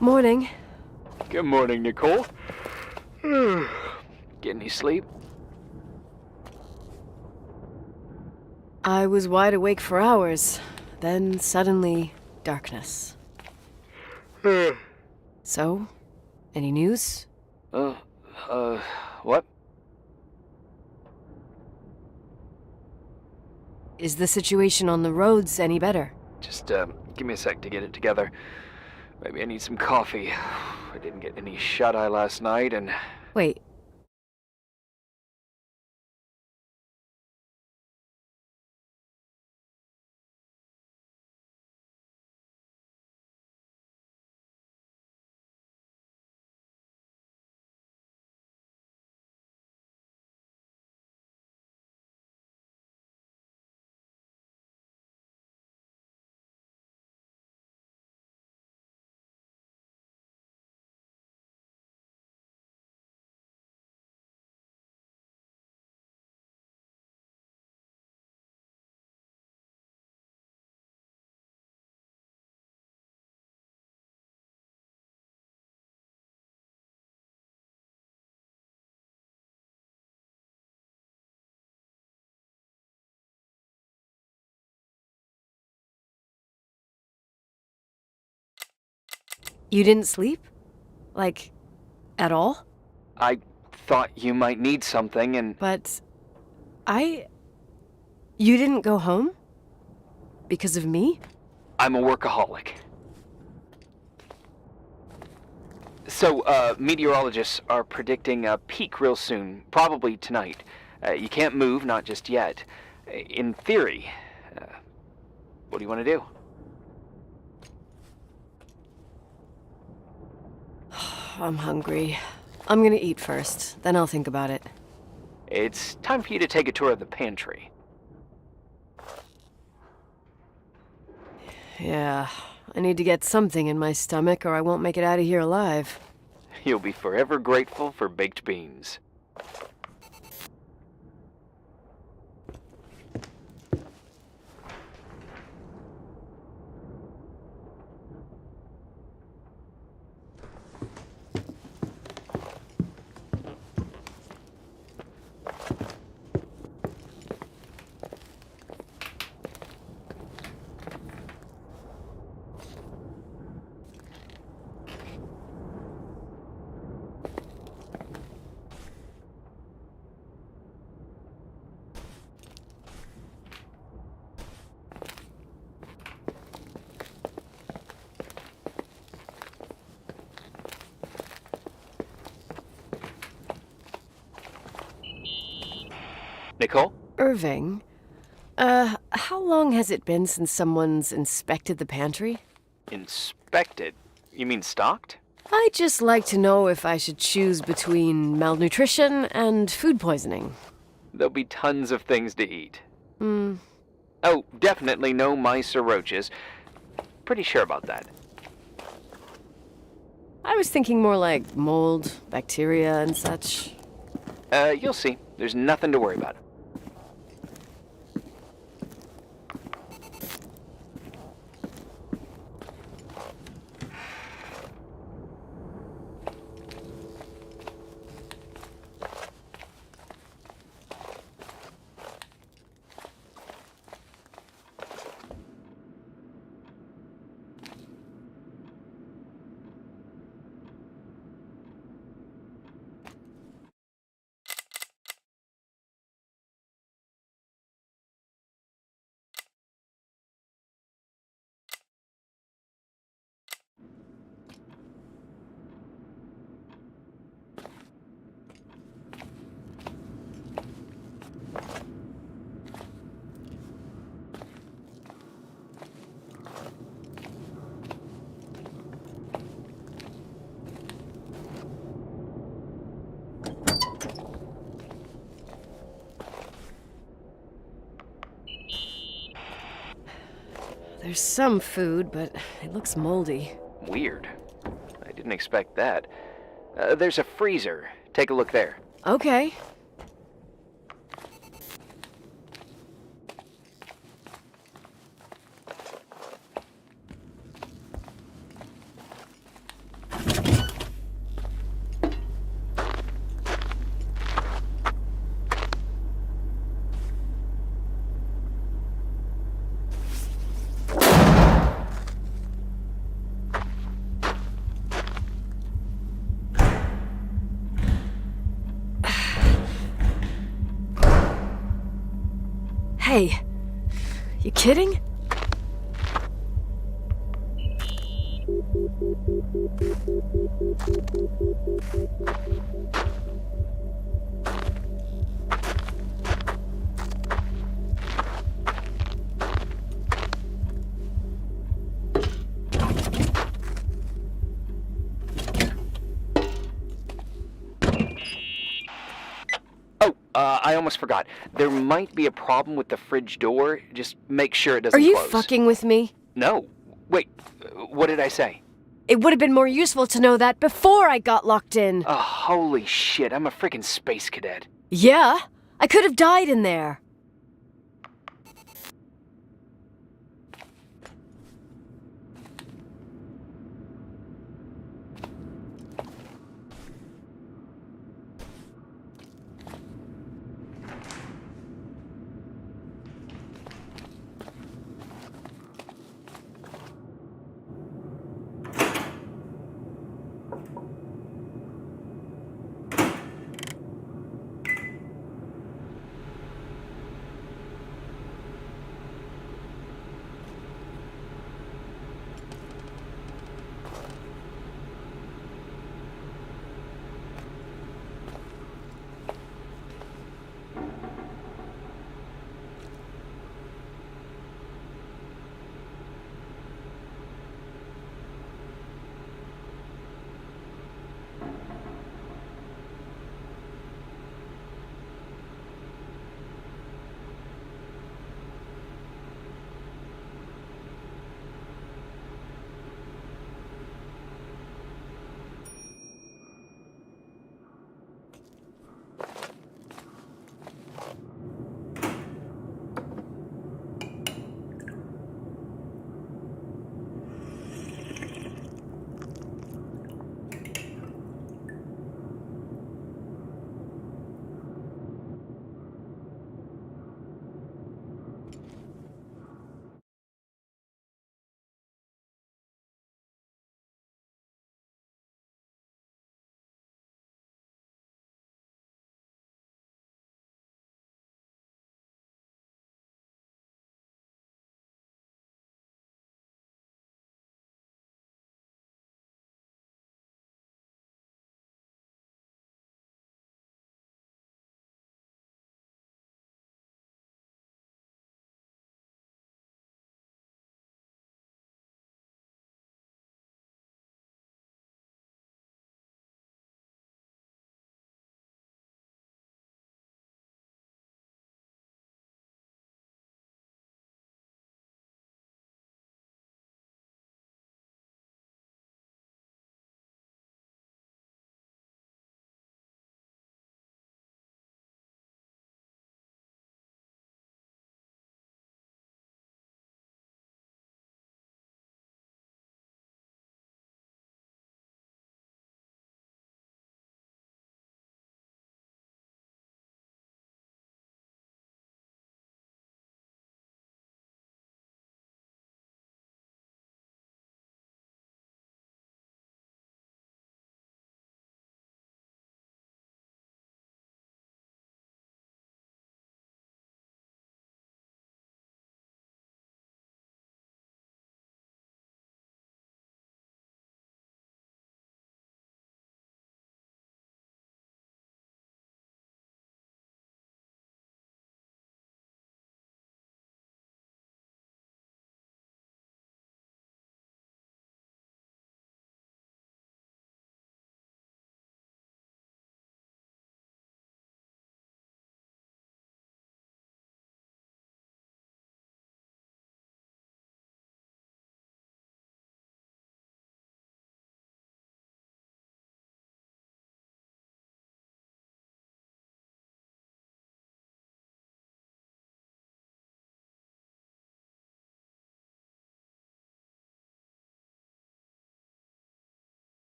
Morning. Good morning, Nicole. Get any sleep? I was wide awake for hours. Then suddenly, darkness. So, any news? What? Is the situation on the roads any better? Just, give me a sec to get it together. Maybe I need some coffee. I didn't get any shut-eye last night, and... Wait. You didn't sleep? Like, at all? I thought you might need something, and... But... You didn't go home? Because of me? I'm a workaholic. So, meteorologists are predicting a peak real soon, probably tonight. You can't move, not just yet. In theory, what do you want to do? I'm hungry. I'm gonna eat first, then I'll think about it. It's time for you to take a tour of the pantry. Yeah, I need to get something in my stomach or I won't make it out of here alive. You'll be forever grateful for baked beans. Nicole? Irving, how long has it been since someone's inspected the pantry? Inspected? You mean stocked? I'd just like to know if I should choose between malnutrition and food poisoning. There'll be tons of things to eat. Oh, definitely no mice or roaches. Pretty sure about that. I was thinking more like mold, bacteria, and such. You'll see. There's nothing to worry about. There's some food, but it looks moldy. Weird. I didn't expect that. There's a freezer. Take a look there. Okay. Hey, you kidding? Oh, I almost forgot. There might be a problem with the fridge door. Just make sure it doesn't Are you close. fucking with me? No. Wait, what did I say? It would have been more useful to know that before I got locked in. Oh, holy shit, I'm a freaking space cadet. Yeah, I could have died in there.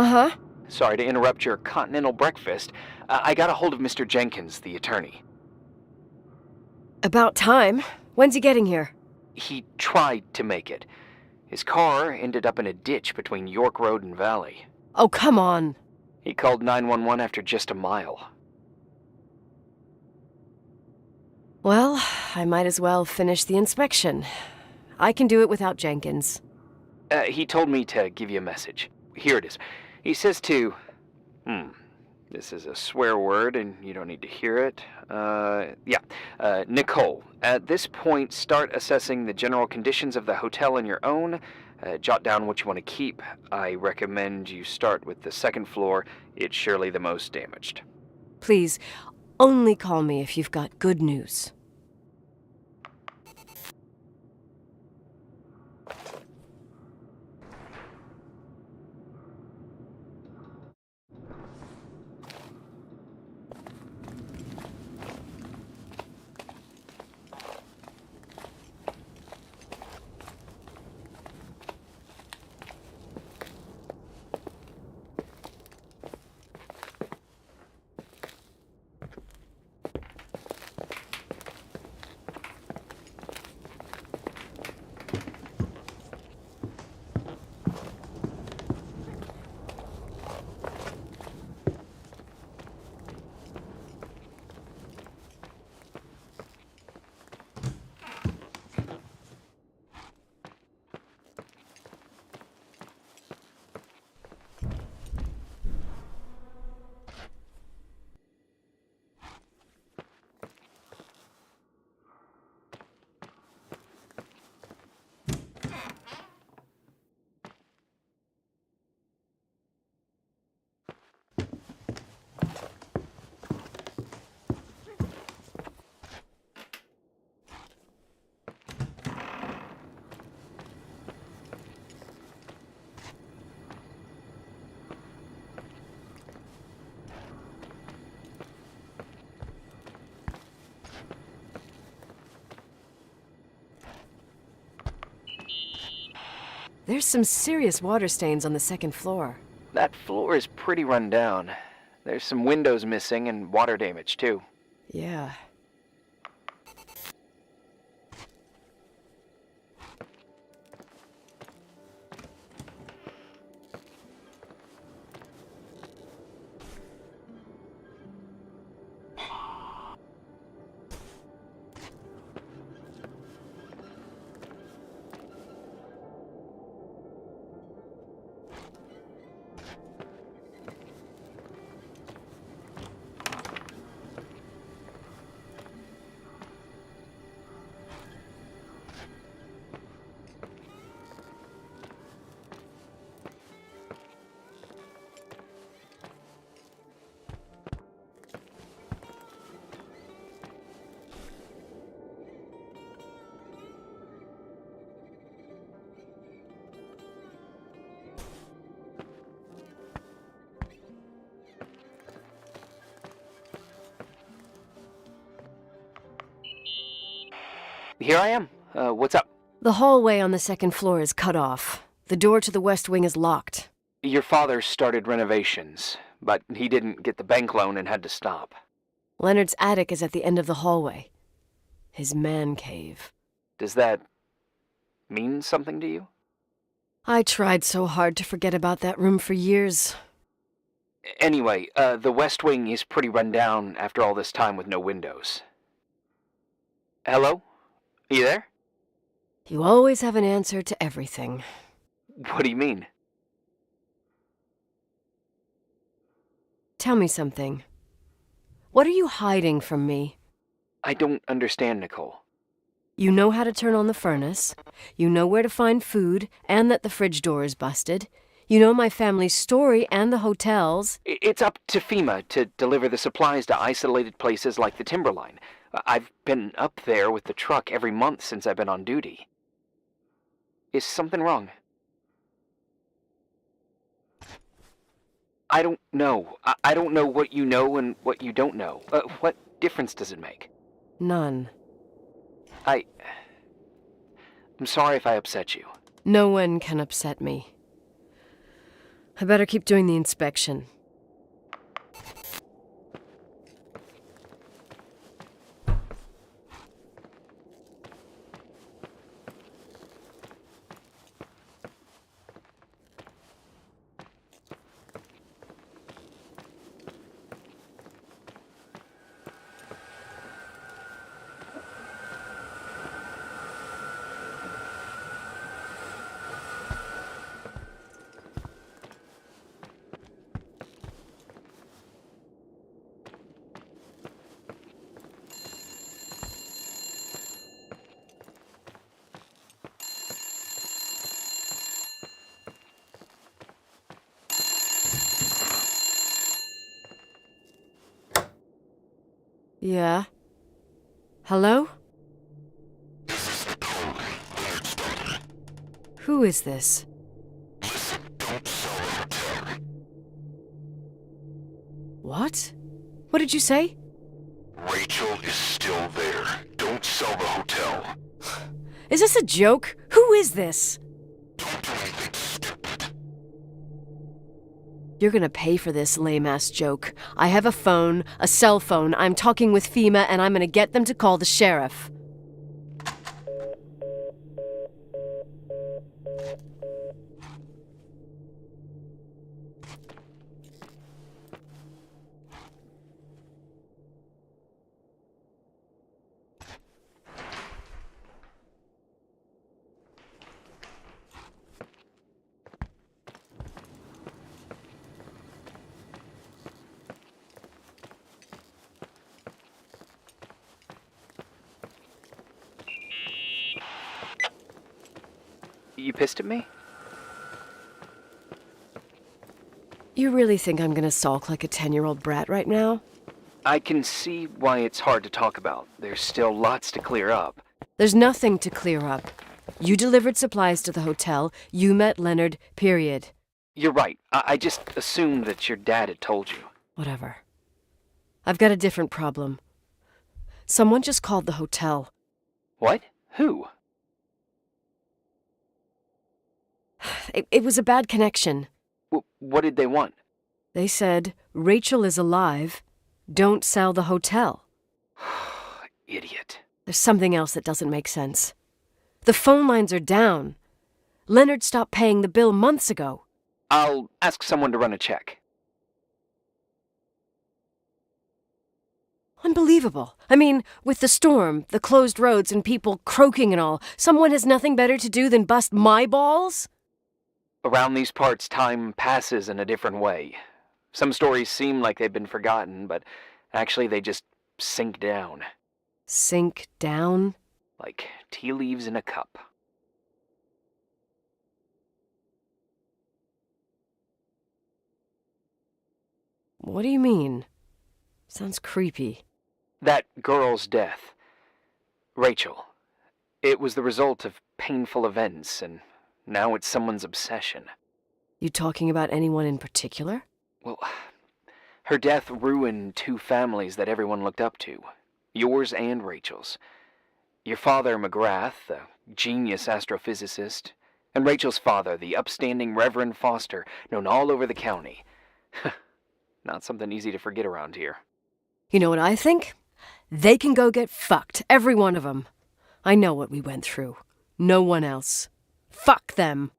Uh-huh. Sorry to interrupt your continental breakfast. I got a hold of Mr. Jenkins, the attorney. About time. When's he getting here? He tried to make it. His car ended up in a ditch between York Road and Valley. Oh, come on. He called 911 after just a mile. Well, I might as well finish the inspection. I can do it without Jenkins. He told me to give you a message. Here it is. He says to... This is a swear word, and you don't need to hear it. Nicole, at this point, start assessing the general conditions of the hotel on your own. Jot down what you want to keep. I recommend you start with the second floor. It's surely the most damaged. Please, only call me if you've got good news. There's some serious water stains on the second floor. That floor is pretty run down. There's some windows missing and water damage, too. Yeah. Here I am. What's up? The hallway on the second floor is cut off. The door to the west wing is locked. Your father started renovations, but he didn't get the bank loan and had to stop. Leonard's attic is at the end of the hallway. His man cave. Does that mean something to you? I tried so hard to forget about that room for years. Anyway, the west wing is pretty run down after all this time with no windows. Hello? Are you there? You always have an answer to everything. What do you mean? Tell me something. What are you hiding from me? I don't understand, Nicole. You know how to turn on the furnace. You know where to find food, and that the fridge door is busted. You know my family's story and the hotel's. It's up to FEMA to deliver the supplies to isolated places like the Timberline. I've been up there with the truck every month since I've been on duty. Is something wrong? I don't know. I don't know what you know and what you don't know. What difference does it make? None. I'm sorry if I upset you. No one can upset me. I better keep doing the inspection. Yeah? Hello? This is the code, Leonard's daughter. Who is this? Listen, don't sell the hotel. What? What did you say? Rachel is still there. Don't sell the hotel. Is this a joke? Who is this? Don't do anything stupid. You're gonna pay for this lame-ass joke. I have a phone, a cell phone. I'm talking with FEMA, and I'm gonna get them to call the sheriff. You pissed at me? You really think I'm gonna sulk like a 10-year-old brat right now? I can see why it's hard to talk about. There's still lots to clear up. There's nothing to clear up. You delivered supplies to the hotel, you met Leonard, period. You're right. I just assumed that your dad had told you. Whatever. I've got a different problem. Someone just called the hotel. What? Who? It was a bad connection. What did they want? They said, Rachel is alive. Don't sell the hotel. Idiot. There's something else that doesn't make sense. The phone lines are down. Leonard stopped paying the bill months ago. I'll ask someone to run a check. Unbelievable. I mean, with the storm, the closed roads, and people croaking and all, someone has nothing better to do than bust my balls? Around these parts, time passes in a different way. Some stories seem like they've been forgotten, but actually they just sink down. Sink down? Like tea leaves in a cup. What do you mean? Sounds creepy. That girl's death. Rachel. It was the result of painful events, and now it's someone's obsession. You talking about anyone in particular? Well, her death ruined two families that everyone looked up to. Yours and Rachel's. Your father, McGrath, a genius astrophysicist, and Rachel's father, the upstanding Reverend Foster, known all over the county. Not something easy to forget around here. You know what I think? They can go get fucked, every one of them. I know what we went through. No one else. Fuck them.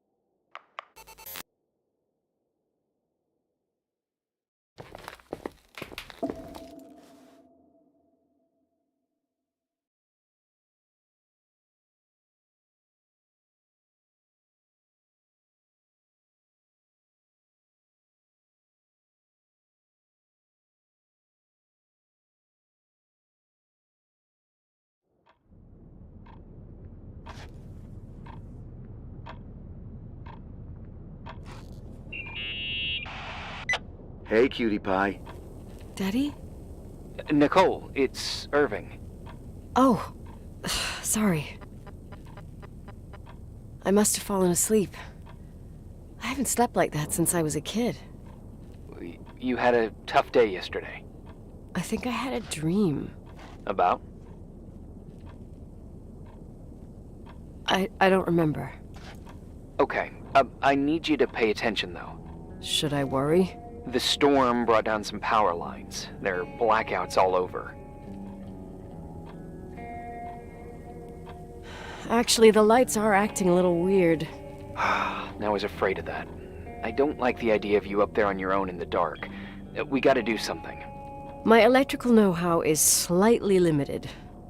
Hey, cutie pie. Daddy? Nicole, it's Irving. Oh, sorry. I must have fallen asleep. I haven't slept like that since I was a kid. You had a tough day yesterday. I think I had a dream. About? I don't remember. Okay, I need you to pay attention, though. Should I worry? The storm brought down some power lines. There are blackouts all over. Actually, the lights are acting a little weird. I was afraid of that. I don't like the idea of you up there on your own in the dark. We gotta do something. My electrical know-how is slightly limited.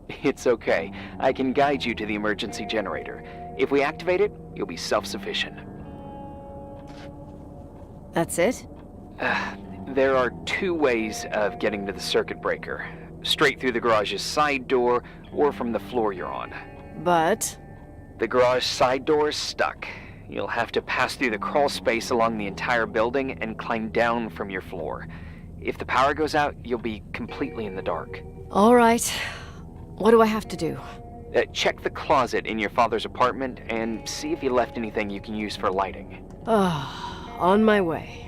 It's okay. I can guide you to the emergency generator. If we activate it, you'll be self-sufficient. That's it? There are two ways of getting to the circuit breaker. Straight through the garage's side door, or from the floor you're on. But... The garage side door is stuck. You'll have to pass through the crawl space along the entire building and climb down from your floor. If the power goes out, you'll be completely in the dark. all right. What do I have to do? Check the closet in your father's apartment and see if he left anything you can use for lighting. On my way.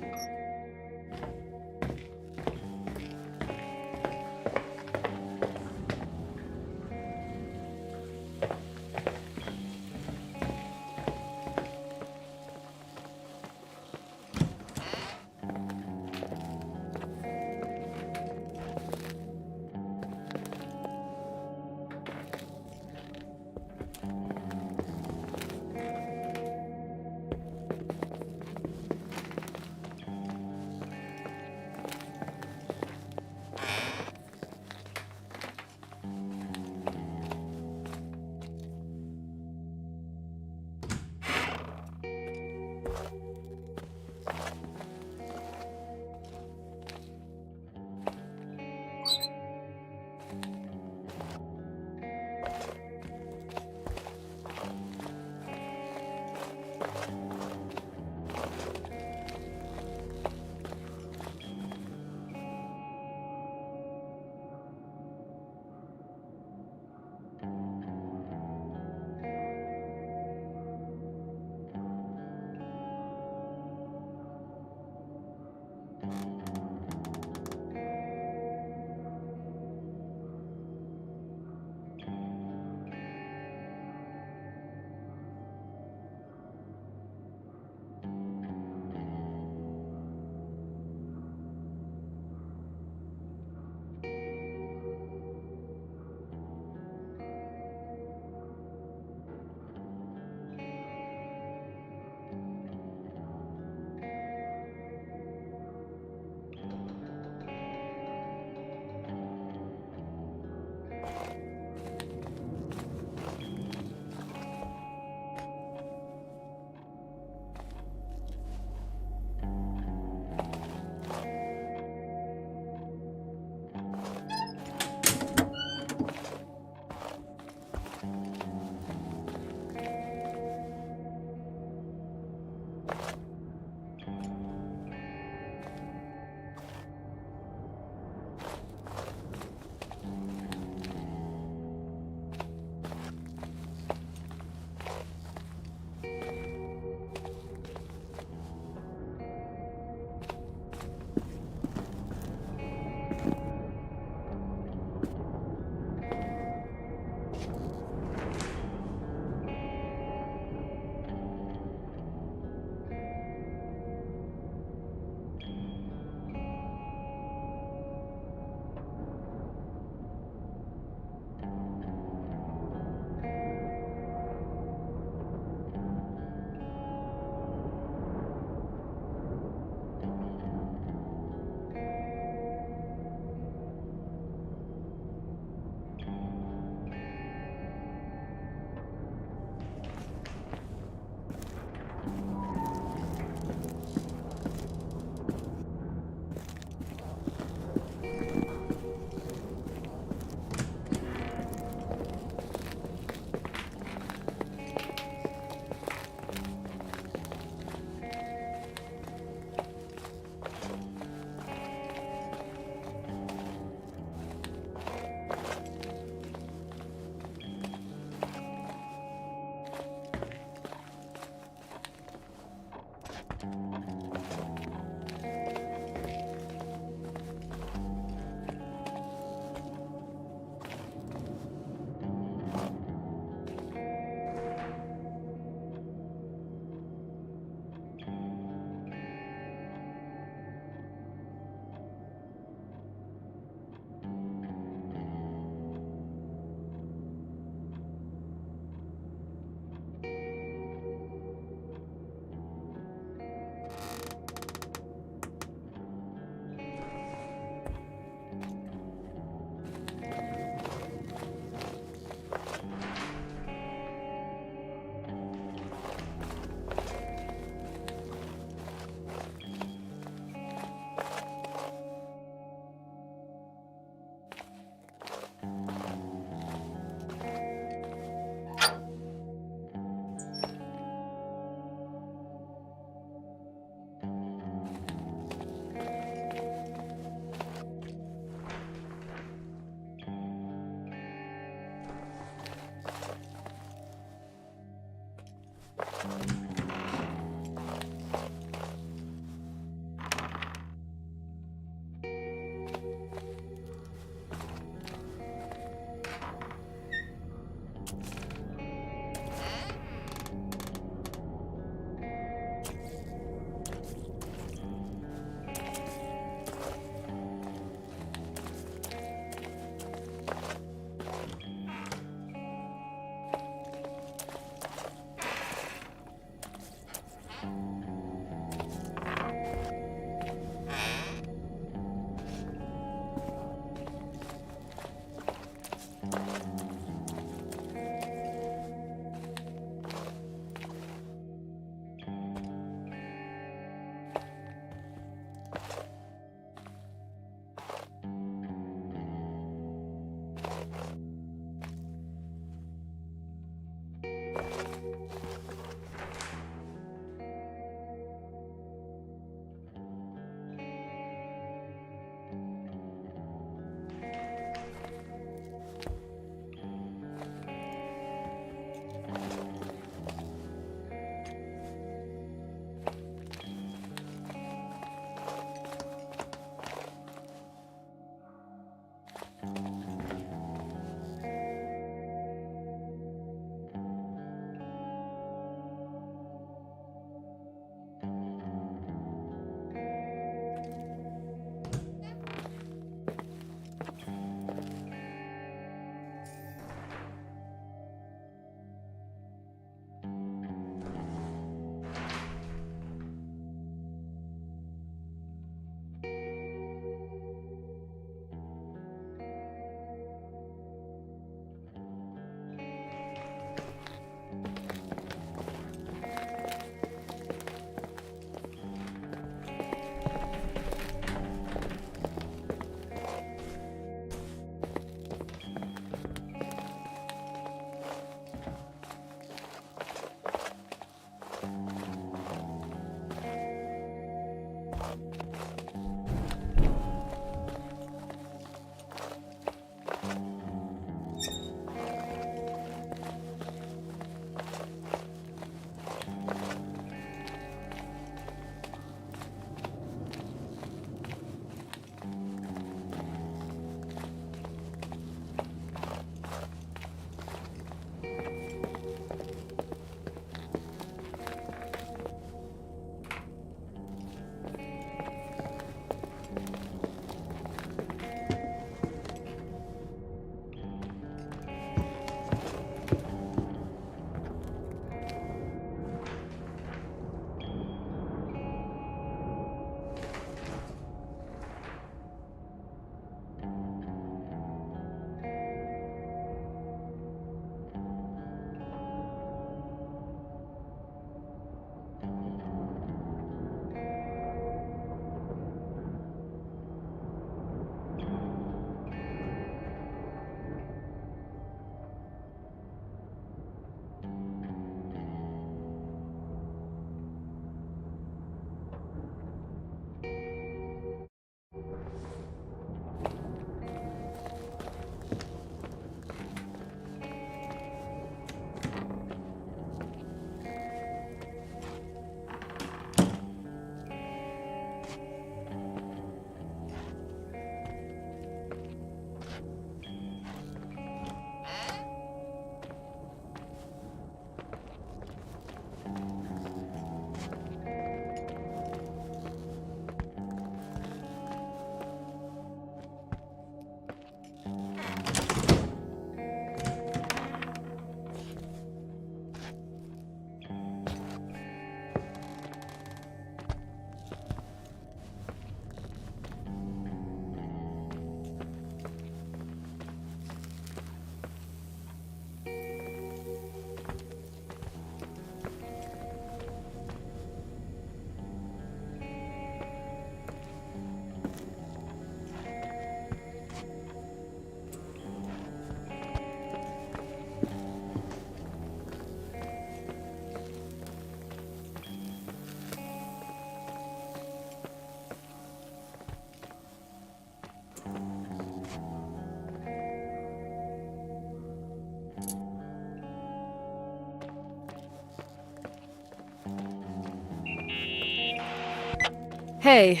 Hey.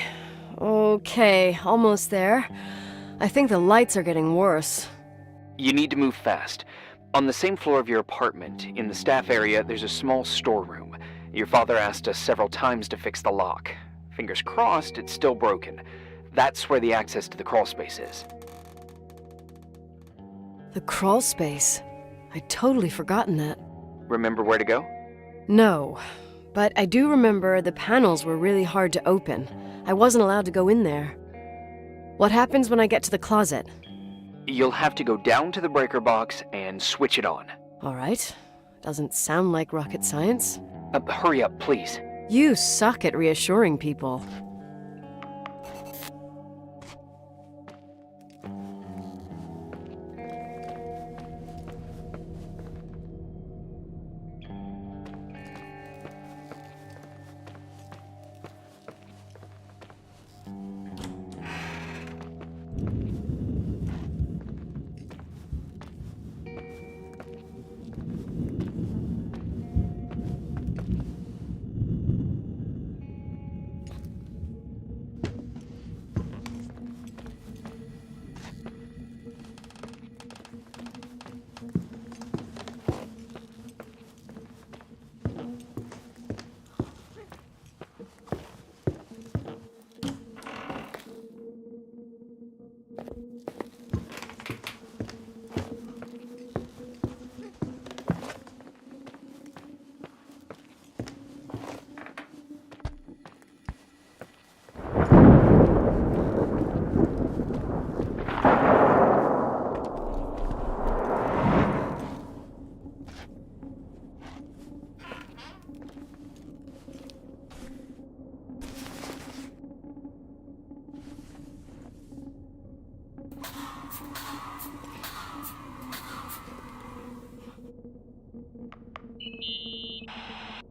Okay, almost there. I think the lights are getting worse. You need to move fast. On the same floor of your apartment, in the staff area, there's a small storeroom. Your father asked us several times to fix the lock. Fingers crossed, it's still broken. That's where the access to the crawl space is. The crawl space. I'd totally forgotten that. Remember where to go? No, but I do remember the panels were really hard to open. I wasn't allowed to go in there. What happens when I get to the closet? You'll have to go down to the breaker box and switch it on. All right. Doesn't sound like rocket science. Hurry up, please. You suck at reassuring people.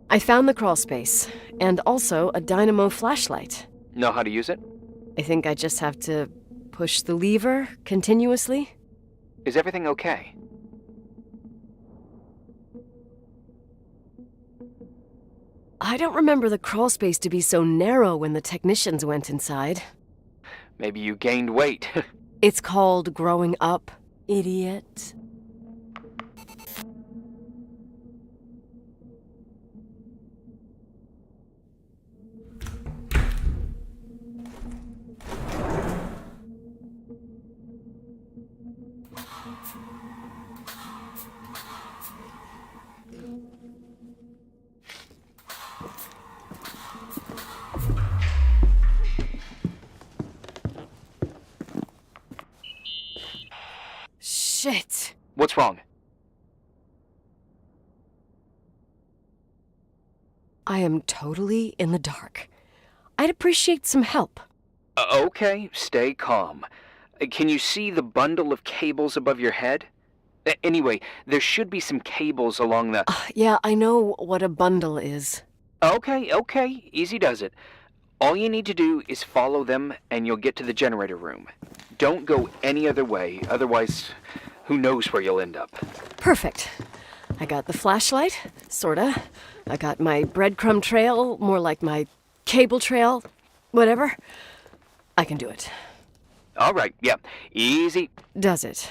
I found the crawl space, and also a dynamo flashlight. Know how to use it? I think I just have to push the lever continuously. Is everything okay? I don't remember the crawl space to be so narrow when the technicians went inside. Maybe you gained weight. It's called growing up, idiot. Shit. What's wrong? I am totally in the dark. I'd appreciate some help. Okay, stay calm. Can you see the bundle of cables above your head? Anyway, there should be some cables along the... Yeah, I know what a bundle is. Okay, easy does it. All you need to do is follow them and you'll get to the generator room. Don't go any other way, otherwise who knows where you'll end up. Perfect. I got the flashlight, sorta. I got my breadcrumb trail, more like my cable trail, whatever. I can do it. All right, yeah, easy. Does it?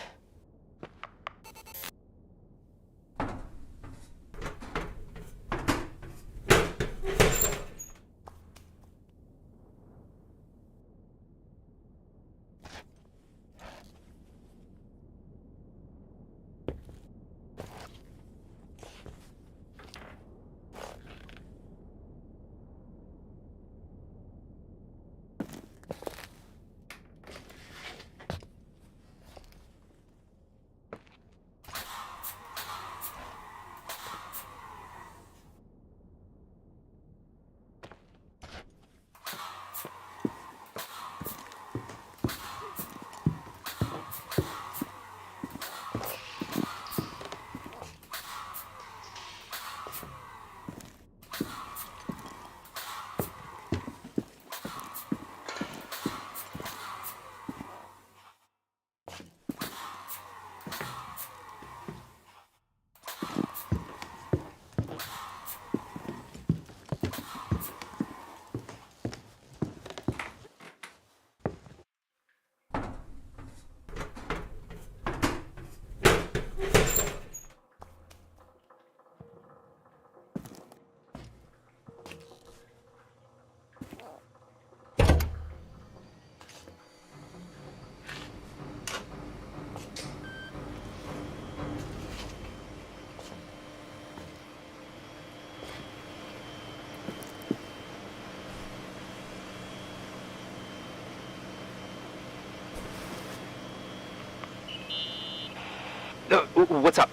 What's up?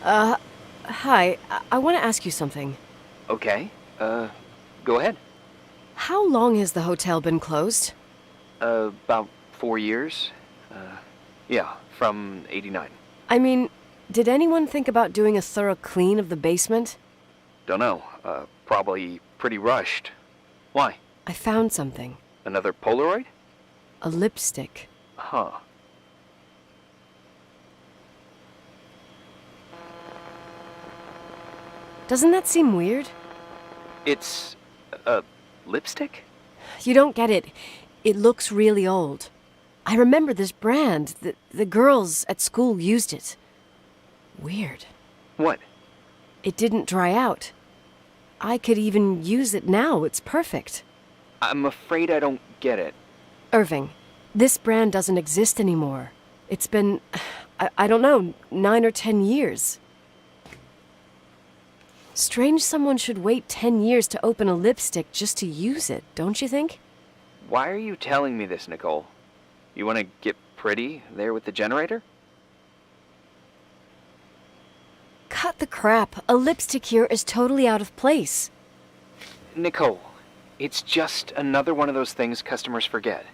Hi. I want to ask you something. Okay. Go ahead. How long has the hotel been closed? About 4 years. Yeah, from '89. I mean, did anyone think about doing a thorough clean of the basement? Don't know. Probably pretty rushed. Why? I found something. Another Polaroid? A lipstick. Huh. Doesn't that seem weird? It's a lipstick? You don't get it. It looks really old. I remember this brand. The girls at school used it. Weird. What? It didn't dry out. I could even use it now. It's perfect. I'm afraid I don't get it. Irving, this brand doesn't exist anymore. It's been, I don't know, 9 or 10 years. Strange someone should wait 10 years to open a lipstick just to use it, don't you think? Why are you telling me this, Nicole? You want to get pretty there with the generator? Cut the crap. A lipstick here is totally out of place. Nicole, it's just another one of those things customers forget.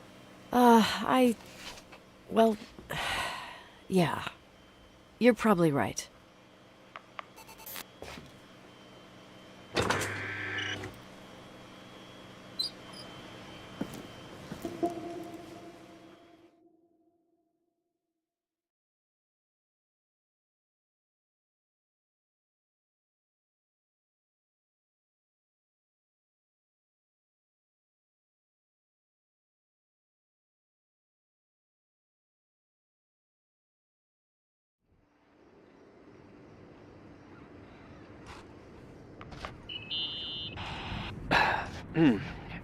Well, yeah. You're probably right.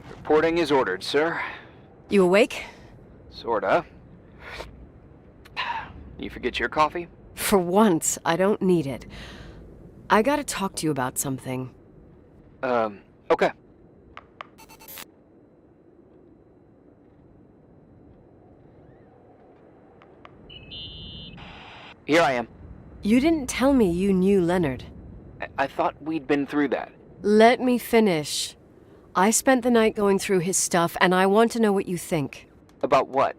Reporting is ordered, sir. You awake? Sorta. You forget your coffee? For once, I don't need it. I gotta talk to you about something. Okay. Here I am. You didn't tell me you knew Leonard. I thought we'd been through that. Let me finish. I spent the night going through his stuff, and I want to know what you think. About what?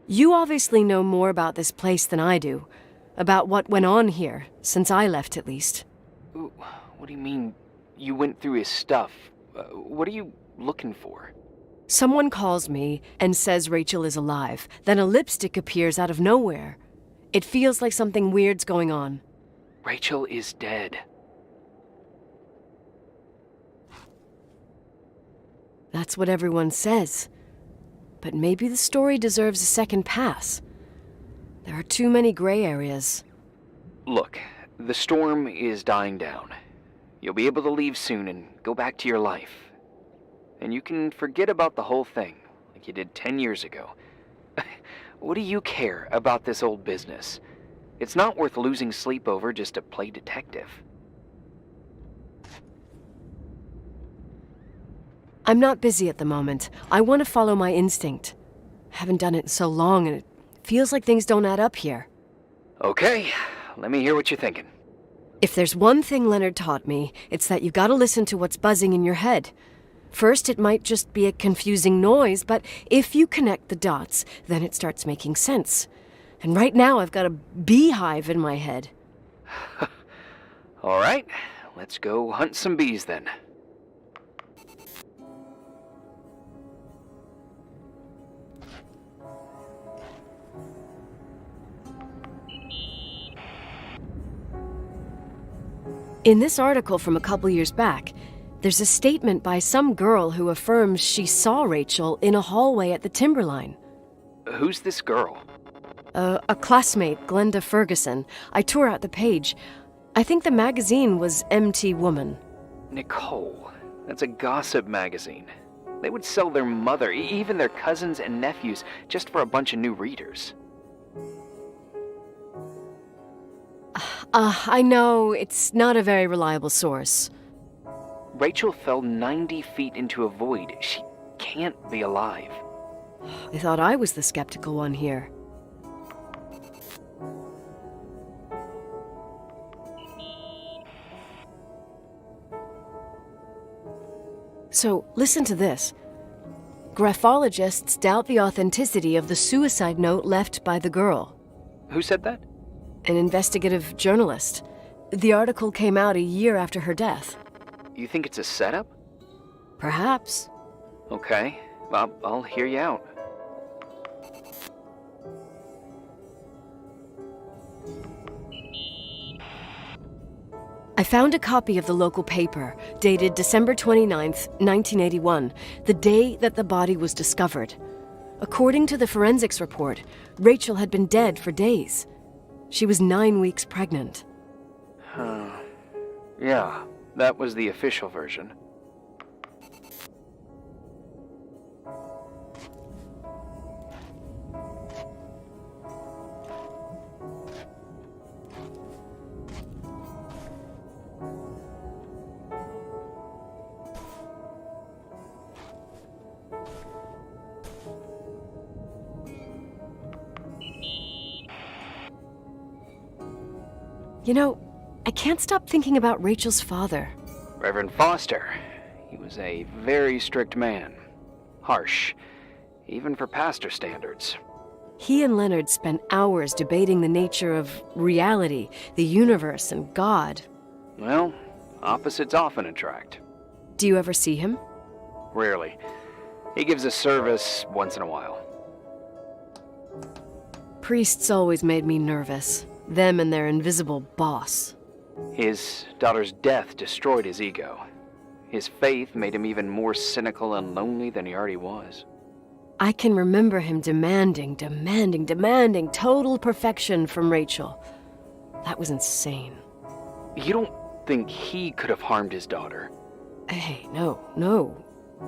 You obviously know more about this place than I do. About what went on here, since I left at least. Ooh, what do you mean, you went through his stuff? What are you looking for? Someone calls me and says Rachel is alive. Then a lipstick appears out of nowhere. It feels like something weird's going on. Rachel is dead. That's what everyone says. But maybe the story deserves a second pass. There are too many gray areas. Look, the storm is dying down. You'll be able to leave soon and go back to your life. And you can forget about the whole thing, like you did 10 years ago. What do you care about this old business? It's not worth losing sleep over just to play detective. I'm not busy at the moment. I want to follow my instinct. Haven't done it in so long, and it feels like things don't add up here. Okay, let me hear what you're thinking. If there's one thing Leonard taught me, it's that you gotta listen to what's buzzing in your head. First, it might just be a confusing noise, but if you connect the dots, then it starts making sense. And right now, I've got a beehive in my head. All right, let's go hunt some bees then. In this article from a couple years back, there's a statement by some girl who affirms she saw Rachel in a hallway at the Timberline. Who's this girl? A classmate, Glenda Ferguson. I tore out the page. I think the magazine was MT Woman. Nicole, that's a gossip magazine. They would sell their mother, even their cousins and nephews, just for a bunch of new readers. I know, it's not a very reliable source. Rachel fell 90 feet into a void. She can't be alive. I thought I was the skeptical one here. So, listen to this. Graphologists doubt the authenticity of the suicide note left by the girl. Who said that? An investigative journalist. The article came out a year after her death. You think it's a setup? Perhaps. Okay, I'll hear you out. I found a copy of the local paper, dated December 29th, 1981, the day that the body was discovered. According to the forensics report, Rachel had been dead for days. She was 9 weeks pregnant. Yeah, that was the official version. You know, I can't stop thinking about Rachel's father. Reverend Foster. He was a very strict man. Harsh, even for pastor standards. He and Leonard spent hours debating the nature of reality, the universe, and God. Well, opposites often attract. Do you ever see him? Rarely. He gives a service once in a while. Priests always made me nervous. Them and their invisible boss. His daughter's death destroyed his ego. His faith made him even more cynical and lonely than he already was. I can remember him demanding total perfection from Rachel. That was insane. You don't think he could have harmed his daughter? Hey, no.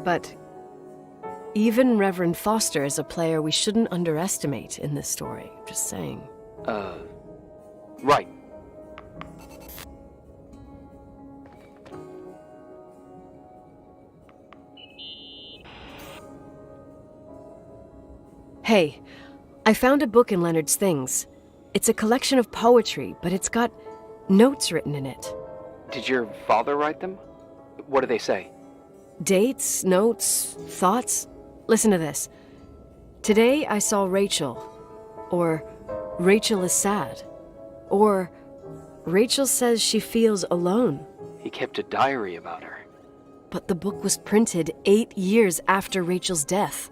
But even Reverend Foster is a player we shouldn't underestimate in this story. Just saying. Right. Hey, I found a book in Leonard's things. It's a collection of poetry, but it's got notes written in it. Did your father write them? What do they say? Dates, notes, thoughts. Listen to this. Today I saw Rachel. Or Rachel is sad. Or Rachel says she feels alone. He kept a diary about her. But the book was printed 8 years after Rachel's death.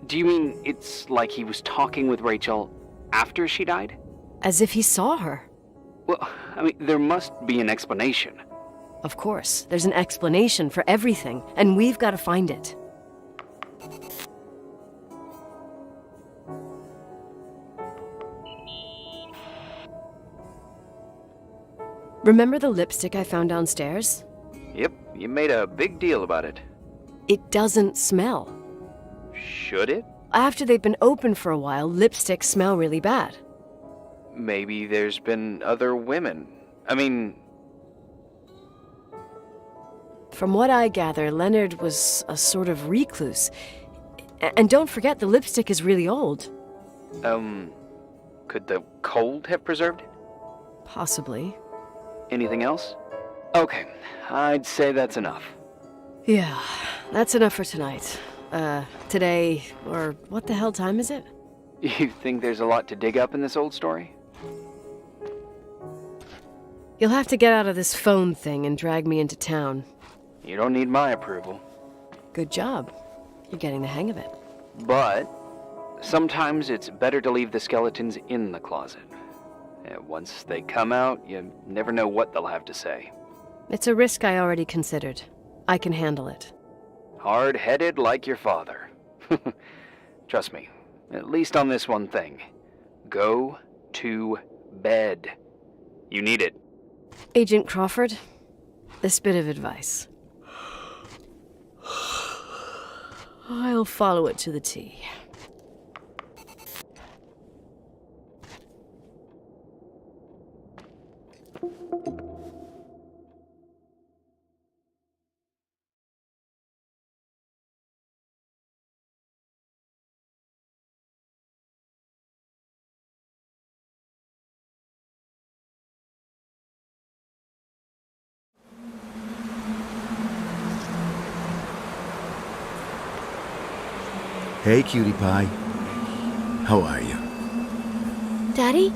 Do you mean it's like he was talking with Rachel after she died? As if he saw her. Well, I mean, there must be an explanation. Of course, there's an explanation for everything, and we've got to find it. Remember the lipstick I found downstairs? Yep, you made a big deal about it. It doesn't smell. Should it? After they've been open for a while, lipsticks smell really bad. Maybe there's been other women. I mean... From what I gather, Leonard was a sort of recluse. And don't forget, the lipstick is really old. Could the cold have preserved it? Possibly. Anything else? Okay, I'd say that's enough. Yeah, that's enough for tonight. Today, or what the hell time is it? You think there's a lot to dig up in this old story? You'll have to get out of this phone thing and drag me into town. You don't need my approval. Good job. You're getting the hang of it. But sometimes it's better to leave the skeletons in the closet. Once they come out, you never know what they'll have to say. It's a risk I already considered. I can handle it. Hard-headed like your father. Trust me, at least on this one thing. Go to bed. You need it. Agent Crawford, this bit of advice. I'll follow it to the T. Hey, cutie pie. How are you? Daddy?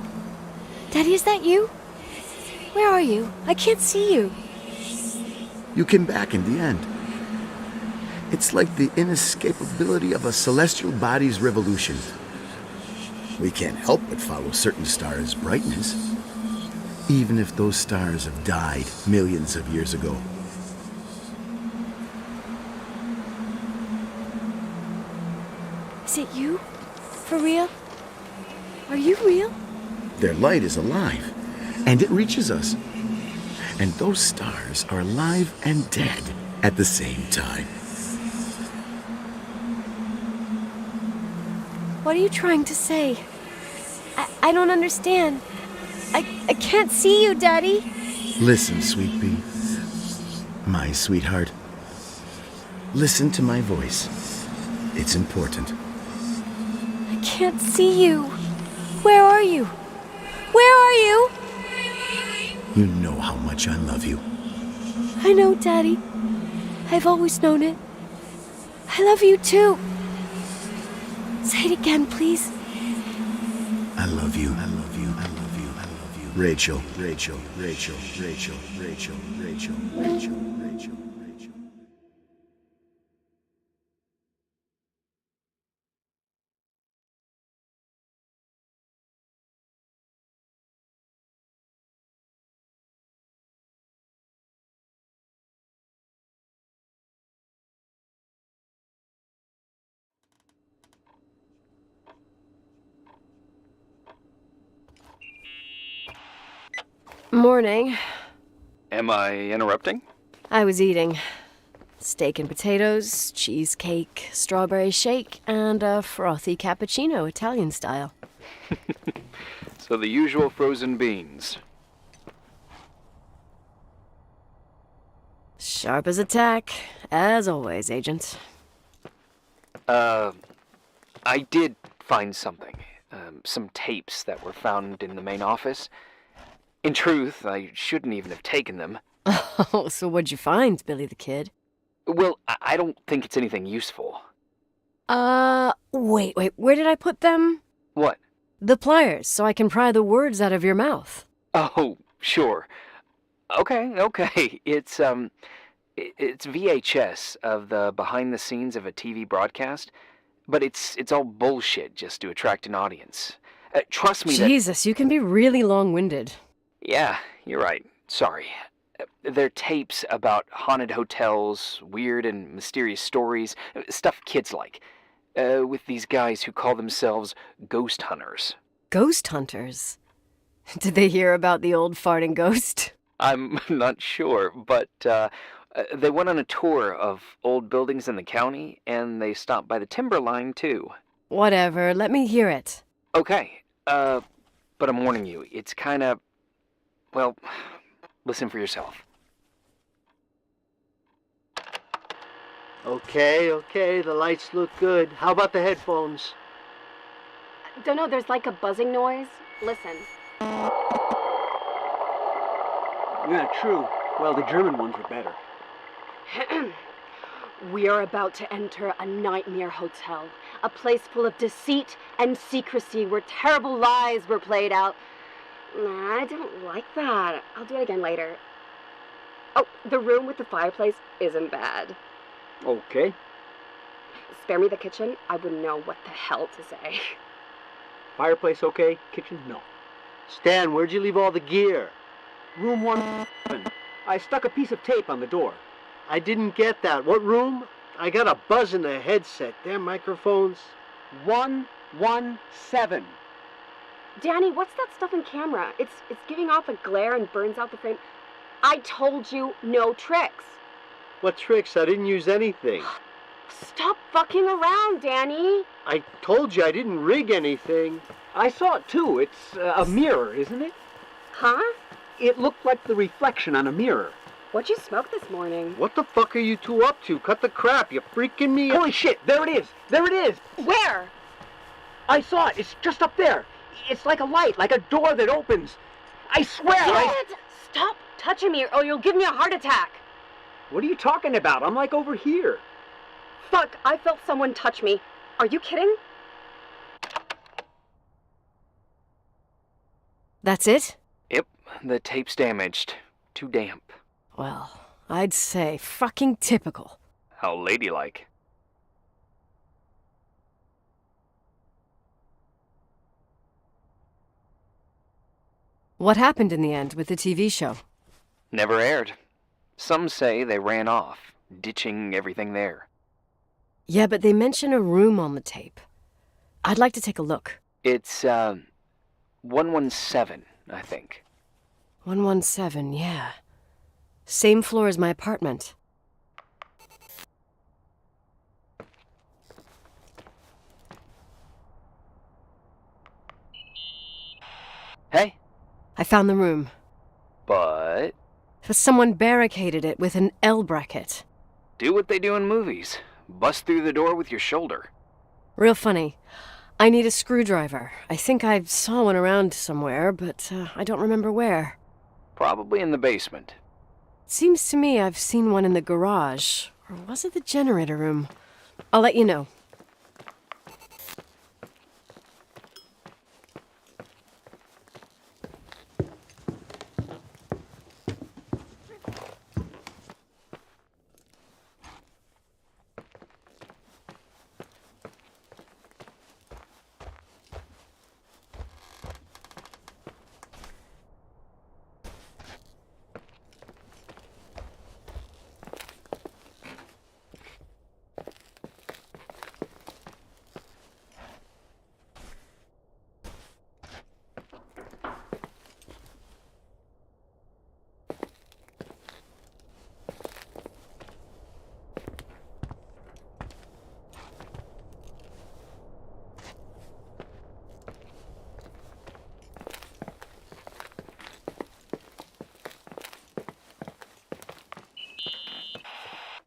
Daddy, is that you? Where are you? I can't see you. You came back in the end. It's like the inescapability of a celestial body's revolution. We can't help but follow certain stars' brightness, even if those stars have died millions of years ago. Is it you? For real? Are you real? Their light is alive, and it reaches us. And those stars are alive and dead at the same time. What are you trying to say? I don't understand. I can't see you, Daddy. Listen, sweet pea. My sweetheart. Listen to my voice. It's important. I can't see you. Where are you? Where are you? You know how much I love you. I know, Daddy. I've always known it. I love you too. Say it again, please. I love you. I love you. I love you. I love you. Rachel, Rachel, Rachel, Rachel, Rachel, Rachel, Rachel, Rachel, Rachel. Morning. Am I interrupting? I was eating steak and potatoes, cheesecake, strawberry shake, and a frothy cappuccino, Italian style. So the usual frozen beans. Sharp as a tack, as always, Agent. I did find something. Some tapes that were found in the main office. In truth, I shouldn't even have taken them. Oh, so what'd you find, Billy the Kid? Well, I don't think it's anything useful. Wait, where did I put them? What? The pliers, so I can pry the words out of your mouth. Oh, sure. Okay. It's VHS of the behind the scenes of a TV broadcast, but it's all bullshit just to attract an audience. Trust me that... Jesus, you can be really long-winded. Yeah, you're right. Sorry. They're tapes about haunted hotels, weird and mysterious stories, stuff kids like, with these guys who call themselves ghost hunters. Ghost hunters? Did they hear about the old farting ghost? I'm not sure, but they went on a tour of old buildings in the county, and they stopped by the timber line, too. Whatever, let me hear it. Okay, but I'm warning you, it's kinda... well, listen for yourself. Okay, the lights look good. How about the headphones? Don't know, there's like a buzzing noise. Listen. Yeah, true. Well, the German ones were better. We are about to enter a nightmare hotel. A place full of deceit and secrecy where terrible lies were played out. Nah, I don't like that. I'll do it again later. Oh, the room with the fireplace isn't bad. Okay. Spare me the kitchen. I wouldn't know what the hell to say. Fireplace okay? Kitchen no. Stan, where'd you leave all the gear? Room 1. I stuck a piece of tape on the door. I didn't get that. What room? I got a buzz in the headset. Damn microphones. 117. Danny, what's that stuff in camera? It's giving off a glare and burns out the frame. I told you no tricks. What tricks? I didn't use anything. Stop fucking around, Danny. I told you I didn't rig anything. I saw it too. It's a mirror, isn't it? Huh? It looked like the reflection on a mirror. What'd you smoke this morning? What the fuck are you two up to? Cut the crap. You freaking me out. Holy shit, there it is. There it is. Where? I saw it. It's just up there. It's like a light, like a door that opens. I swear. Stop touching me or you'll give me a heart attack. What are you talking about? I'm like over here. Fuck, I felt someone touch me. Are you kidding? That's it? Yep, the tape's damaged. Too damp. Well, I'd say fucking typical. How ladylike. What happened in the end with the TV show? Never aired. Some say they ran off, ditching everything there. Yeah, but they mention a room on the tape. I'd like to take a look. It's, 117, I think. 117, yeah. Same floor as my apartment. Hey, I found the room. but Someone barricaded it with an L bracket. do what they do in movies. Bust through the door with your shoulder. Real funny. I need a screwdriver. I think I saw one around somewhere, but I don't remember where. Probably in the basement. Seems to me I've seen one in the garage. Or was it the generator room? I'll let you know.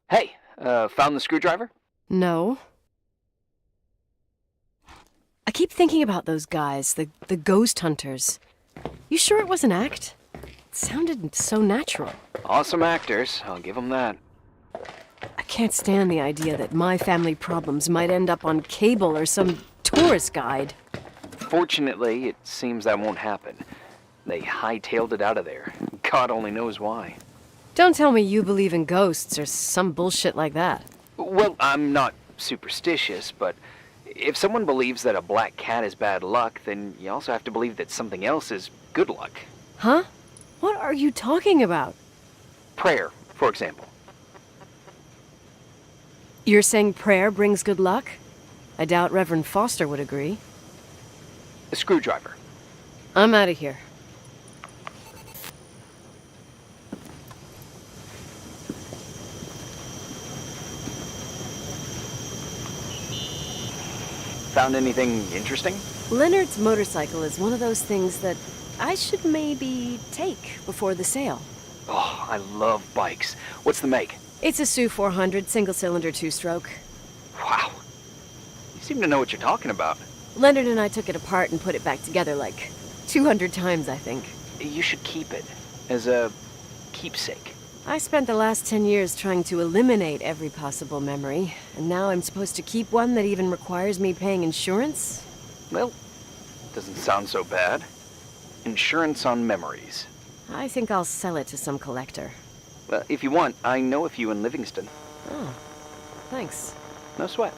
Hey, found the screwdriver? No. I keep thinking about those guys, the ghost hunters. You sure it was an act? It sounded so natural. Awesome actors, I'll give them that. I can't stand the idea that my family problems might end up on cable or some tourist guide. Fortunately, it seems that won't happen. They hightailed it out of there. God only knows why. Don't tell me you believe in ghosts or some bullshit like that. Well, I'm not superstitious, but if someone believes that a black cat is bad luck, then you also have to believe that something else is good luck. Huh? What are you talking about? Prayer, for example. You're saying prayer brings good luck? I doubt Reverend Foster would agree. A screwdriver. I'm out of here. Found anything interesting? Leonard's motorcycle is one of those things that I should maybe take before the sale. Oh, I love bikes. What's the make? It's a Sioux 400 single-cylinder two-stroke. Wow. You seem to know what you're talking about. Leonard and I took it apart and put it back together like 200 times, I think. You should keep it as a keepsake. I spent the last 10 years trying to eliminate every possible memory, and now I'm supposed to keep one that even requires me paying insurance? Well, doesn't sound so bad. Insurance on memories. I think I'll sell it to some collector. Well, if you want, I know a few in Livingston. Oh, thanks. No sweat.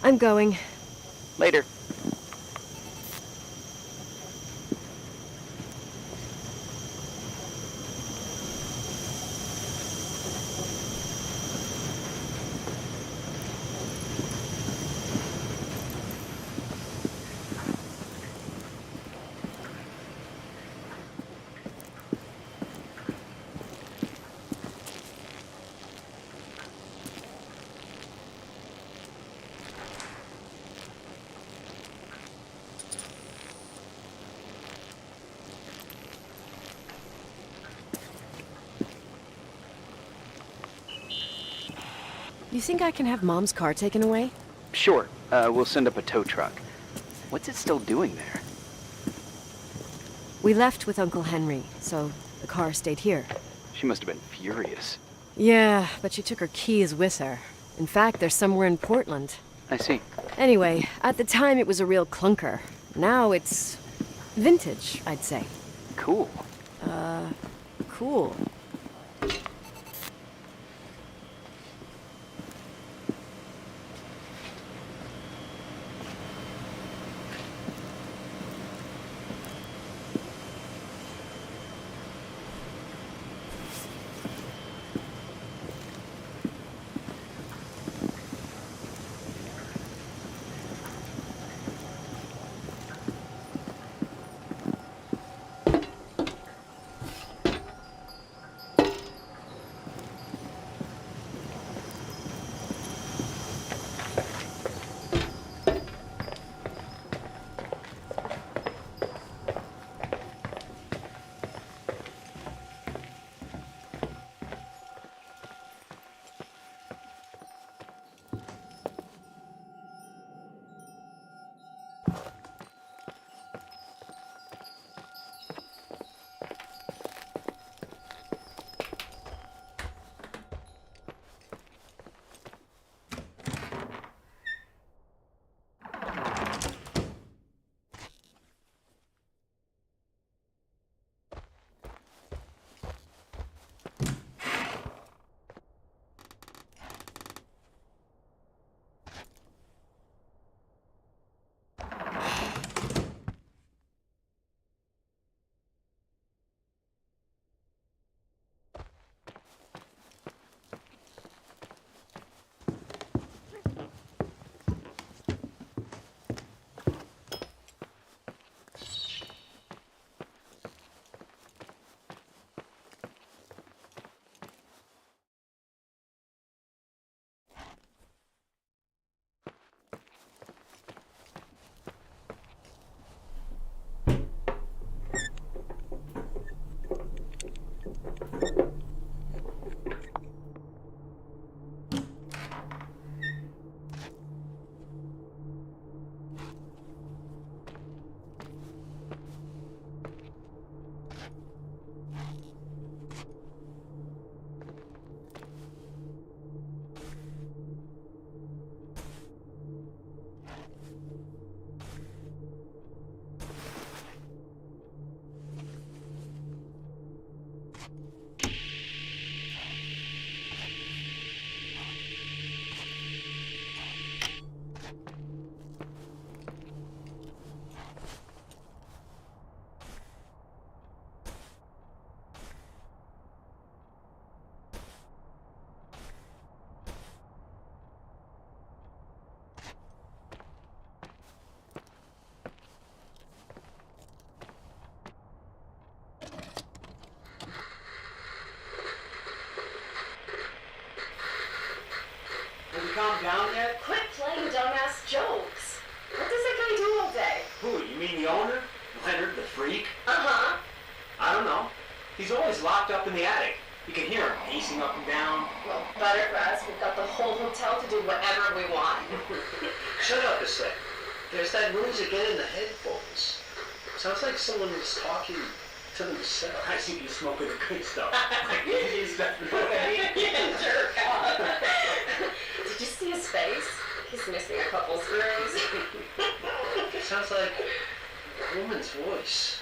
I'm going. Later. You think I can have Mom's car taken away? Sure, we'll send up a tow truck. What's it still doing there? We left with Uncle Henry, so the car stayed here. She must have been furious. Yeah, but she took her keys with her. In fact, they're somewhere in Portland. I see. Anyway, at the time it was a real clunker. Now it's vintage, I'd say. Cool. Cool. Have you calmed down yet? Quit playing dumbass jokes. What does that guy do all day? Who, you mean the owner? Leonard, the freak? Uh-huh. I don't know. He's always locked up in the attic. You can hear him pacing up and down. Well, better for us. We've got the whole hotel to do whatever we want. Shut up a sec. There's that noise again in the headphones. Sounds like someone was talking to themselves. I think you're smoking the good stuff. Like Indian stuff, you know what I mean? Yeah, jerk off. Did you see his face? He's missing a couple screws. Sounds like a woman's voice.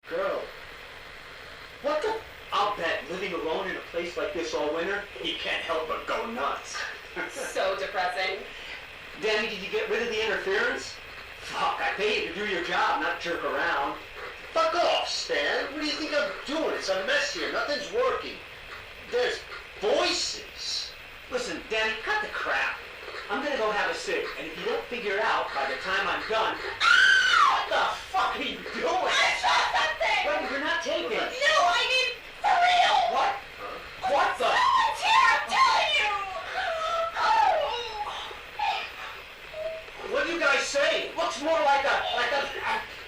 Girl. What the? I'll bet living alone in a place like this all winter, he can't help but go nuts. So depressing. Danny, did you get rid of the interference? Fuck, I pay you to do your job, not jerk around. Fuck off, Stan. What do you think I'm doing? It's a mess here. Nothing's working. There's voices. Listen, Danny, cut the crap. I'm gonna go have a cig, and if you don't figure it out by the time I'm done... What the fuck are you doing? I saw something! Wait, you're not taping. No, I mean, for real! What? What the? Someone's here, I'm telling you! What do you guys say? Looks more like a...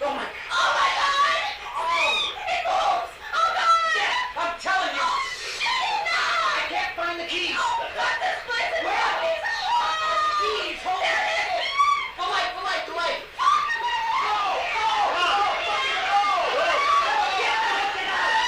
oh my... Oh my god! Oh! It moves! Oh god! Yeah, I'm telling you! I can't find the keys! Oh god, this place is Where? Keys, hold on! The light! Go! Go! Get out!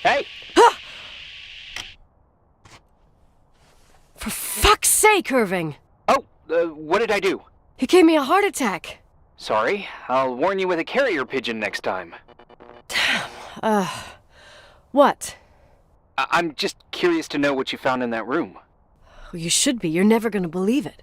Hey! For fuck's sake, Irving! Oh, what did I do? You gave me a heart attack. Sorry. I'll warn you with a carrier pigeon next time. What? I'm just curious to know what you found in that room. Well, you should be. You're never gonna believe it.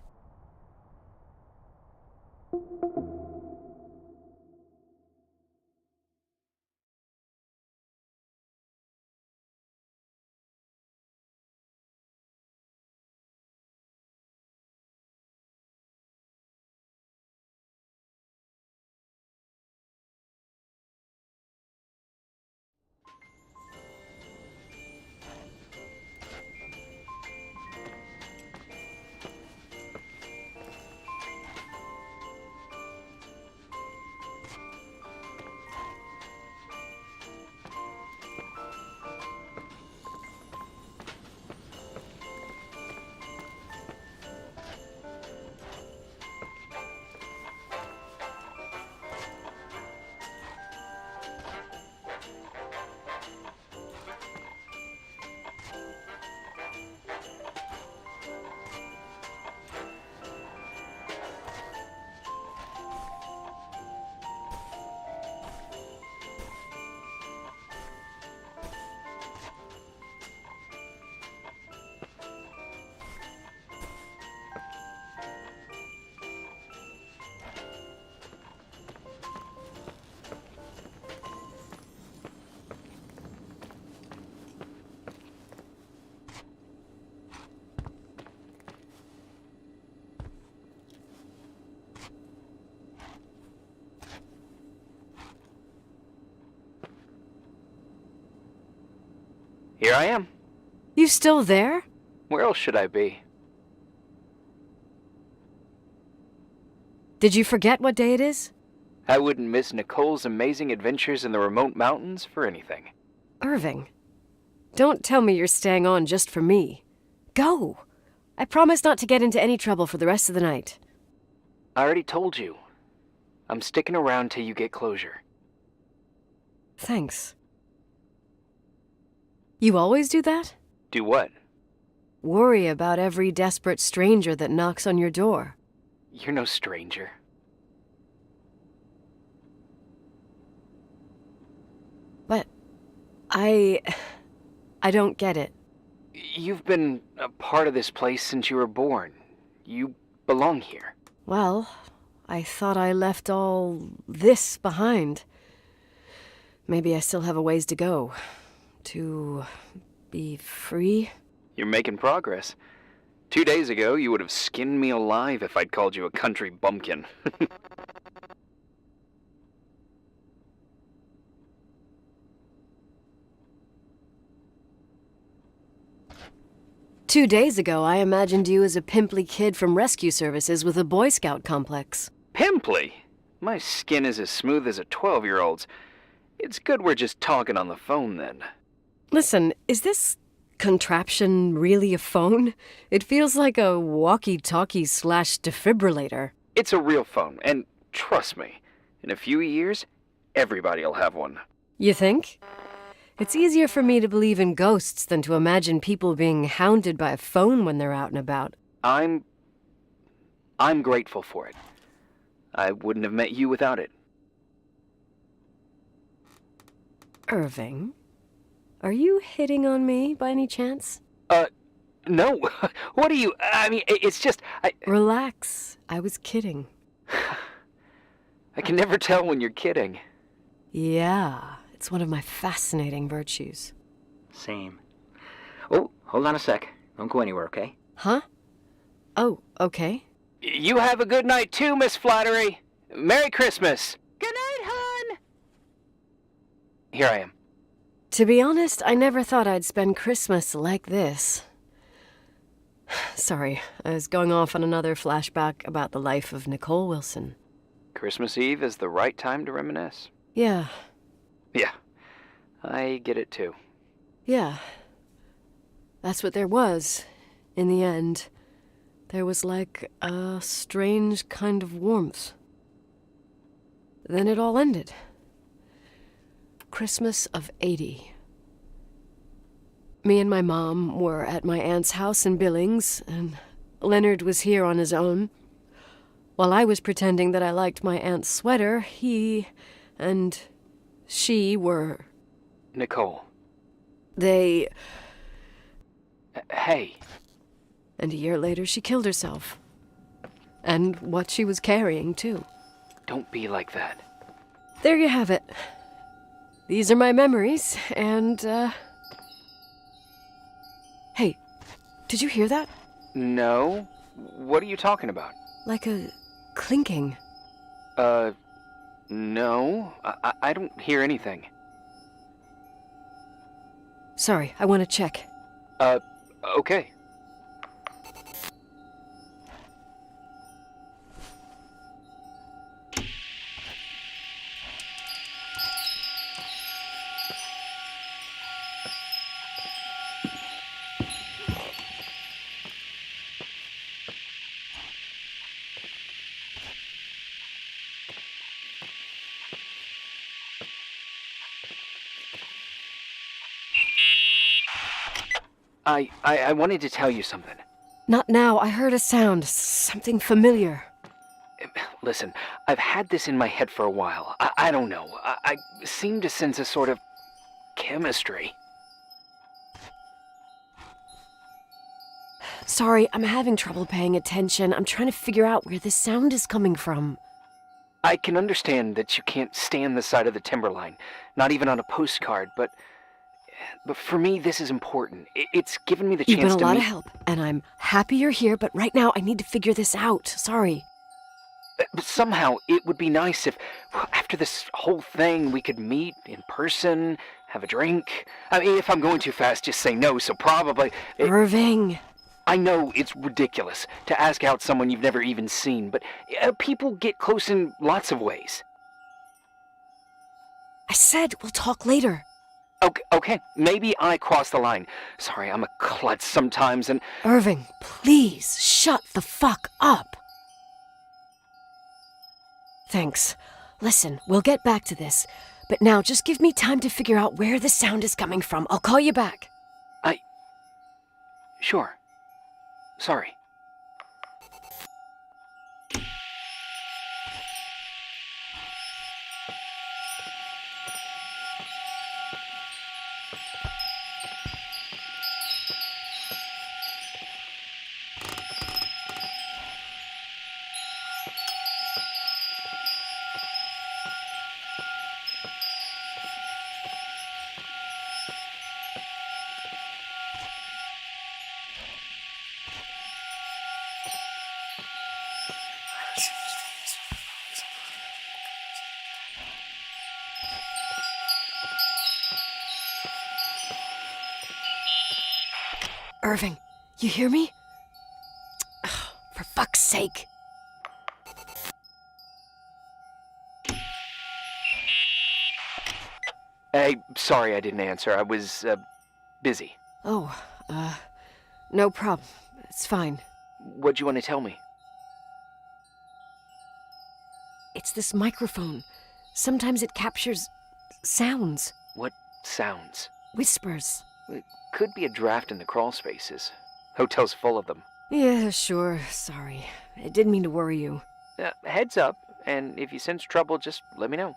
Here I am. You still there? Where else should I be? Did you forget what day it is? I wouldn't miss Nicole's amazing adventures in the remote mountains for anything. Irving, Don't tell me you're staying on just for me. Go! I promise not to get into any trouble for the rest of the night. I already told you. I'm sticking around till you get closure. Thanks. You always do that? Do what? Worry about every desperate stranger that knocks on your door. You're no stranger. But I don't get it. You've been a part of this place since you were born. You belong here. Well, I thought I left all this behind. Maybe I still have a ways to go. To be free? You're making progress. 2 days ago, you would have skinned me alive if I'd called you a country bumpkin. 2 days ago, I imagined you as a pimply kid from rescue services with a Boy Scout complex. Pimply? My skin is as smooth as a 12-year-old's. It's good we're just talking on the phone then. Listen, is this contraption really a phone? It feels like a walkie-talkie/defibrillator. It's a real phone, and trust me, in a few years, everybody'll have one. You think? It's easier for me to believe in ghosts than to imagine people being hounded by a phone when they're out and about. I'm grateful for it. I wouldn't have met you without it. Irving, are you hitting on me by any chance? No. What are you... I mean, it's just... Relax. I was kidding. I can never tell when you're kidding. Yeah, it's one of my fascinating virtues. Same. Oh, hold on a sec. Don't go anywhere, okay? Huh? Oh, okay. You have a good night too, Miss Flattery. Merry Christmas. Good night, hon. Here I am. To be honest, I never thought I'd spend Christmas like this. Sorry, I was going off on another flashback about the life of Nicole Wilson. Christmas Eve is the right time to reminisce. Yeah. Yeah, I get it too. Yeah. That's what there was, in the end. There was like a strange kind of warmth. Then it all ended. Christmas of '80. Me and my mom were at my aunt's house in Billings, and Leonard was here on his own. While I was pretending that I liked my aunt's sweater, he and she were... Nicole. They... Hey. And a year later, she killed herself. And what she was carrying, too. Don't be like that. There you have it. These are my memories, and, Hey, did you hear that? No? What are you talking about? Like a clinking. No. I don't hear anything. Sorry, I want to check. Okay. I wanted to tell you something. Not now. I heard a sound. Something familiar. Listen, I've had this in my head for a while. I don't know. I seem to sense a sort of chemistry. Sorry, I'm having trouble paying attention. I'm trying to figure out where this sound is coming from. I can understand that you can't stand the side of the timberline, not even on a postcard, but for me, this is important. It's given me the chance to You've been a lot meet... of help, and I'm happy you're here, but right now I need to figure this out. Sorry. Somehow, it would be nice if, after this whole thing, we could meet in person, have a drink. I mean, if I'm going too fast, just say no, so probably... Irving. I know it's ridiculous to ask out someone you've never even seen, but people get close in lots of ways. I said we'll talk later. Okay, maybe I crossed the line. Sorry, I'm a klutz sometimes, and... Irving, please, shut the fuck up. Thanks. Listen, we'll get back to this. But now just give me time to figure out where the sound is coming from. I'll call you back. Sure. Sorry. Irving, you hear me? For fuck's sake. Hey, sorry I didn't answer. I was, busy. Oh, no problem. It's fine. What'd you want to tell me? It's this microphone. Sometimes it captures sounds. What sounds? Whispers. It could be a draft in the crawl spaces. Hotel's full of them. Yeah, sure. Sorry. I didn't mean to worry you. Heads up, and if you sense trouble, just let me know.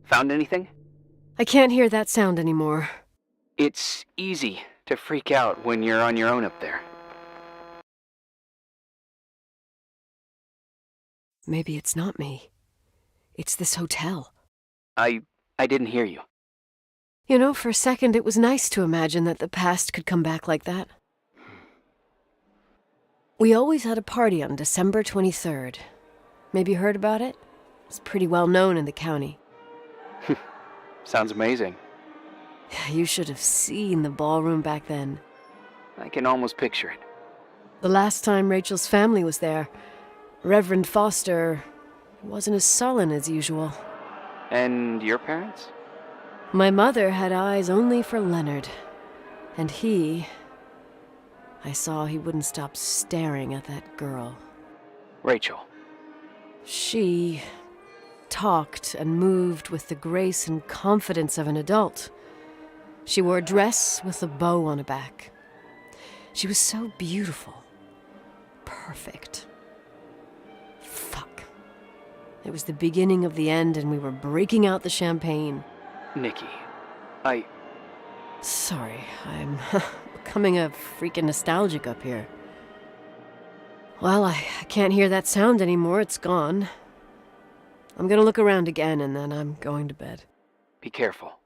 Found anything? I can't hear that sound anymore. It's easy to freak out when you're on your own up there. Maybe it's not me. It's this hotel. I didn't hear you. You know, for a second it was nice to imagine that the past could come back like that. We always had a party on December 23rd. Maybe you heard about it? It's pretty well known in the county. Sounds amazing. You should have seen the ballroom back then. I can almost picture it. The last time Rachel's family was there, Reverend Foster wasn't as sullen as usual. And your parents? My mother had eyes only for Leonard. And I saw he wouldn't stop staring at that girl. Rachel. She talked and moved with the grace and confidence of an adult. She wore a dress with a bow on her back. She was so beautiful. Perfect. Fuck. It was the beginning of the end, and we were breaking out the champagne. Nikki, Sorry, I'm becoming a freaking nostalgic up here. Well, I can't hear that sound anymore. It's gone. I'm gonna look around again, and then I'm going to bed. Be careful.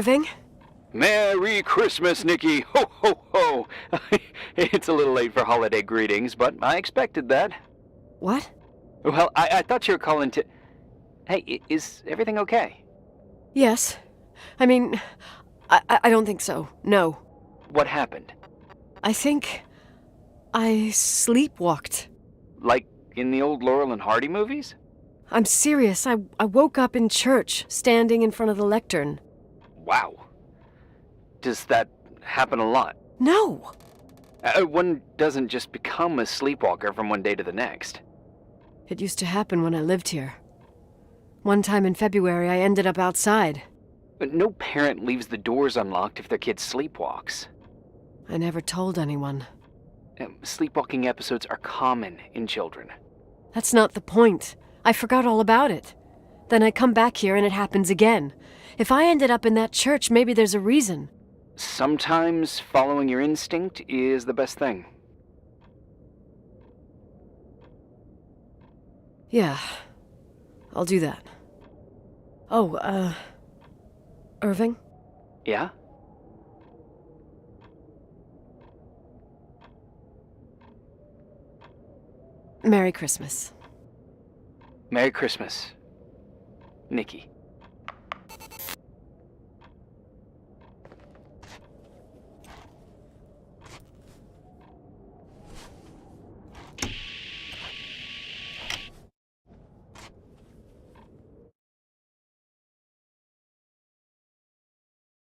Irving? Merry Christmas, Nikki! Ho, ho, ho! It's a little late for holiday greetings, but I expected that. What? Well, I thought you were calling to... Hey, is everything okay? Yes. I mean, I don't think so. No. What happened? I think I sleepwalked. Like in the old Laurel and Hardy movies? I'm serious. I woke up in church, standing in front of the lectern. Wow. Does that happen a lot? No. One doesn't just become a sleepwalker from one day to the next. It used to happen when I lived here. One time in February, I ended up outside. But no parent leaves the doors unlocked if their kid sleepwalks. I never told anyone. Sleepwalking episodes are common in children. That's not the point. I forgot all about it. Then I come back here and it happens again. If I ended up in that church, maybe there's a reason. Sometimes following your instinct is the best thing. Yeah, I'll do that. Oh, Irving? Yeah? Merry Christmas. Merry Christmas, Nikki.